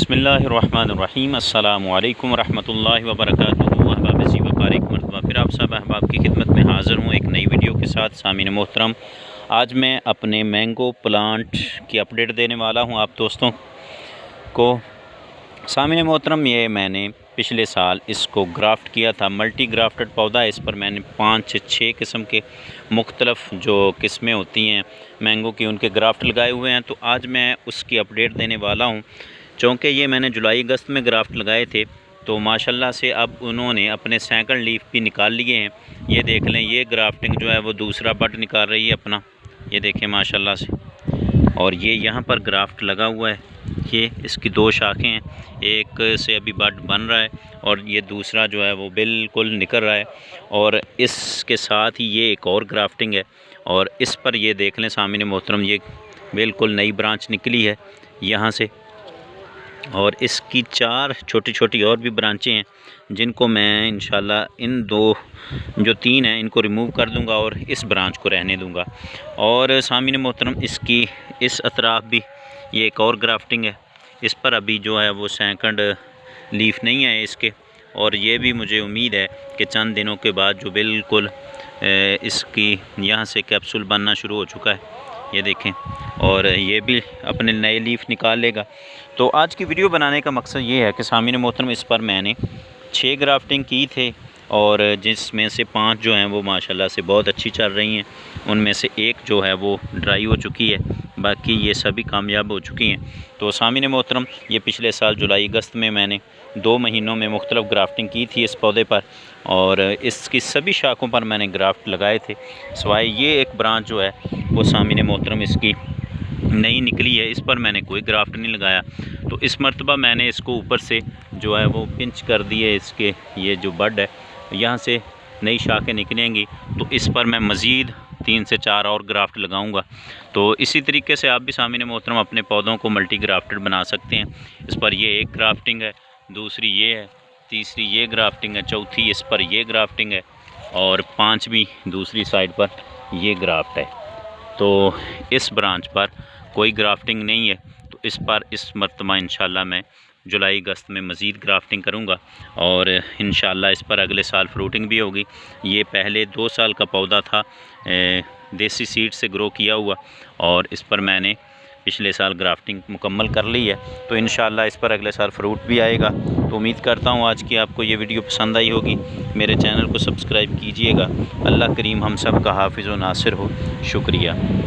बिस्मिल्लाहिर्रहमानिर्रहीम अस्सलामु अलैकुम रहमतुल्लाहि व बरकातुहू। अहबाब जी वक़ार एक मरतबा फिर आप सब अहबाब की खिदमत में हाज़िर हूँ एक नई वीडियो के साथ। सामीन मोहतरम, आज मैं अपने मैंगो प्लांट की अपडेट देने वाला हूँ आप दोस्तों को। सामीन मोहतरम, ये मैंने पिछले साल इसको ग्राफ्ट किया था, मल्टी ग्राफ्टेड पौधा है। इस पर मैंने 5 से 6 किस्म के मुख्तलफ़ जो किस्में होती हैं मैंगो की, उनके ग्राफ्ट लगाए हुए हैं। तो आज मैं उसकी अपडेट देने वाला हूँ। चूँकि ये मैंने जुलाई अगस्त में ग्राफ्ट लगाए थे, तो माशाल्लाह से अब उन्होंने अपने सेकंड लीफ भी निकाल लिए हैं। ये देख लें, ये ग्राफ्टिंग जो है वो दूसरा बड निकाल रही है अपना, ये देखें माशाल्लाह से। और ये यहाँ पर ग्राफ्ट लगा हुआ है, ये इसकी 2 शाखें हैं, एक से अभी बड बन रहा है और ये दूसरा जो है वो बिल्कुल निकल रहा है। और इसके साथ ही ये एक और ग्राफ्टिंग है, और इस पर ये देख लें सामने मोहतरम, ये बिल्कुल नई ब्रांच निकली है यहाँ से। और इसकी 4 छोटी छोटी और भी ब्रांचें हैं, जिनको मैं इंशाल्लाह इन 2 जो 3 हैं इनको रिमूव कर दूंगा और इस ब्रांच को रहने दूंगा। और सामीन मोहतरम, इसकी इस अतराफ़ भी ये एक और ग्राफ्टिंग है, इस पर अभी जो है वो सेकंड लीफ नहीं है इसके। और ये भी मुझे उम्मीद है कि चंद दिनों के बाद जो बिल्कुल इसकी यहाँ से कैप्सूल बनना शुरू हो चुका है, ये देखें, और ये भी अपने नए लीफ निकाल लेगा। तो आज की वीडियो बनाने का मकसद ये है कि सामीन मोहतरम, इस पर मैंने 6 ग्राफ्टिंग की थे, और जिसमें से 5 जो हैं वो माशाल्लाह से बहुत अच्छी चल रही हैं। उनमें से एक जो है वो ड्राई हो चुकी है, बाकी ये सभी कामयाब हो चुकी हैं। तो सामीन मोहतरम, ये पिछले साल जुलाई अगस्त में मैंने 2 महीनों में मुख्तलिफ ग्राफ्टिंग की थी इस पौधे पर, और इसकी सभी शाखों पर मैंने ग्राफ्ट लगाए थे, सिवाय ये एक ब्रांच जो है वो सामीन मोहतरम इसकी नई निकली है, इस पर मैंने कोई ग्राफ्ट नहीं लगाया। तो इस मरतबा मैंने इसको ऊपर से जो है वो पिंच कर दिए, इसके ये जो बड है यहाँ से नई शाखें निकलेंगी, तो इस पर मैं मज़ीद 3 से 4 और ग्राफ्ट लगाऊंगा। तो इसी तरीके से आप भी सामीन मोहतरम अपने पौधों को मल्टी ग्राफ्टेड बना सकते हैं। इस पर ये एक ग्राफ्टिंग है, दूसरी ये है, तीसरी ये ग्राफ्टिंग है, चौथी इस पर ये ग्राफ्टिंग है, और 5वीं दूसरी साइड पर ये ग्राफ्ट है। तो इस ब्रांच पर कोई ग्राफ्टिंग नहीं है, तो इस पर इस मरतबा इंशाल्लाह मैं जुलाई अगस्त में मज़ीद ग्राफ्टिंग करूंगा, और इंशाल्लाह इस पर अगले साल फ्रूटिंग भी होगी। ये पहले 2 साल का पौधा था, देसी सीड से ग्रो किया हुआ, और इस पर मैंने पिछले साल ग्राफ्टिंग मुकम्मल कर ली है। तो इंशाल्लाह इस पर अगले साल फ्रूट भी आएगा। तो उम्मीद करता हूँ आज की आपको ये वीडियो पसंद आई होगी। मेरे चैनल को सब्सक्राइब कीजिएगा। अल्लाह करीम हम सब का हाफिज़ व नासिर हो। शुक्रिया।